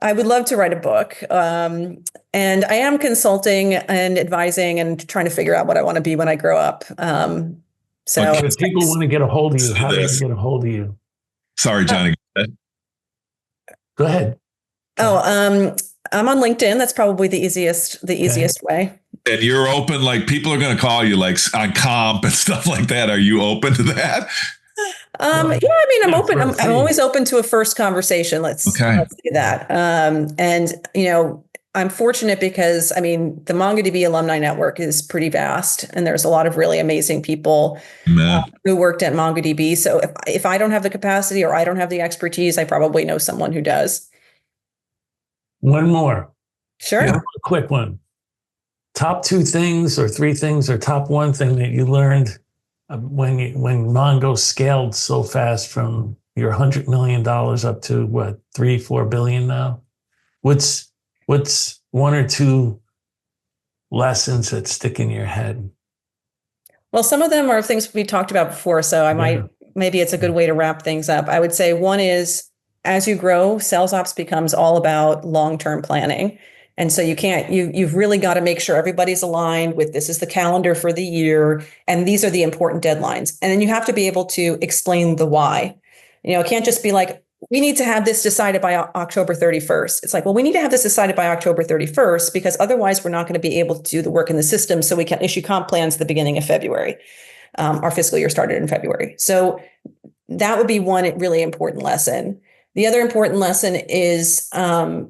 I would love to write a book. And I am consulting and advising and trying to figure out what I want to be when I grow up. So if people want to get a hold of you, how do they get a hold of you? Sorry, Johnny. Go ahead. I'm on LinkedIn. That's probably the easiest way. And you're open, like people are going to call you like on comp and stuff like that. Are you open to that? I'm open. I'm always open to a first conversation. Let's say that. I'm fortunate because the MongoDB alumni network is pretty vast, and there's a lot of really amazing people who worked at MongoDB. So if I don't have the capacity or I don't have the expertise, I probably know someone who does. One more. Sure. A quick one. Top 2 things or 3 things or top 1 thing that you learned when Mongo scaled so fast from your $100 million up to what, 3-4 billion now? What's 1 or 2 lessons that stick in your head? Well, some of them are things we talked about before, so maybe it's a good way to wrap things up. I would say one is, as you grow, sales ops becomes all about long-term planning. And so you've really got to make sure everybody's aligned with, this is the calendar for the year, and these are the important deadlines. And then you have to be able to explain the why. It can't just be like, we need to have this decided by October 31st. It's like, well, we need to have this decided by October 31st because otherwise we're not going to be able to do the work in the system, so we can issue comp plans at the beginning of February. Our fiscal year started in February. So that would be one really important lesson. The other important lesson is a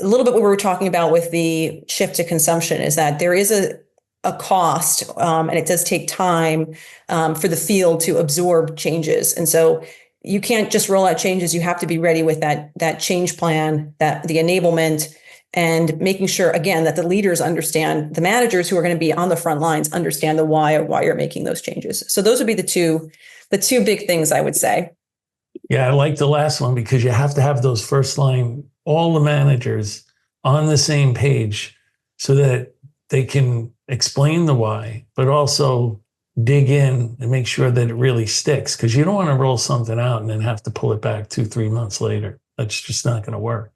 little bit what we were talking about with the shift to consumption, is that there is a cost, and it does take time for the field to absorb changes. And so you can't just roll out changes. You have to be ready with that change plan, that the enablement, and making sure, again, that the leaders understand, the managers who are going to be on the front lines understand the why you're making those changes. So those would be the two big things I would say. Yeah, I like the last one, because you have to have those first line, all the managers on the same page so that they can explain the why, but also dig in and make sure that it really sticks, because you don't want to roll something out and then have to pull it back 2-3 months later. That's just not going to work.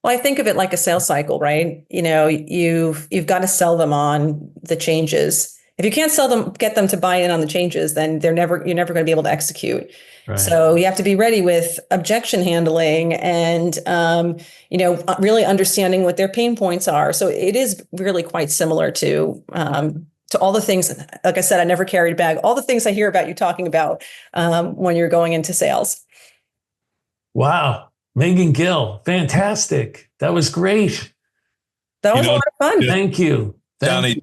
Well, I think of it like a sales cycle, right? You've got to sell them on the changes. If you can't get them to buy in on the changes, then you're never going to be able to execute. Right. So you have to be ready with objection handling and, really understanding what their pain points are. So it is really quite similar to all the things. Like I said, I never carried a bag. All the things I hear about you talking about when you're going into sales. Wow. Meghan Gill. Fantastic. That was great. That was a lot of fun. Thank you. Johnny,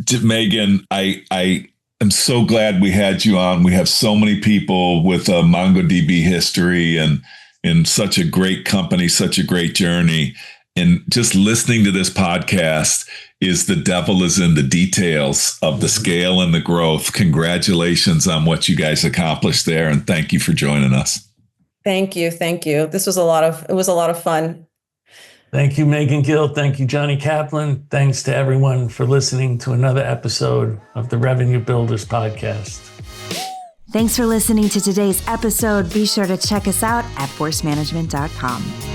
Meghan, I am so glad we had you on. We have so many people with a MongoDB history and in such a great company, such a great journey. And just listening to this podcast is the devil is in the details of the scale and the growth. Congratulations on what you guys accomplished there. And thank you for joining us. Thank you. Thank you. It was a lot of fun. Thank you, Meghan Gill. Thank you, Johnny Kaplan. Thanks to everyone for listening to another episode of the Revenue Builders Podcast. Thanks for listening to today's episode. Be sure to check us out at forcemanagement.com.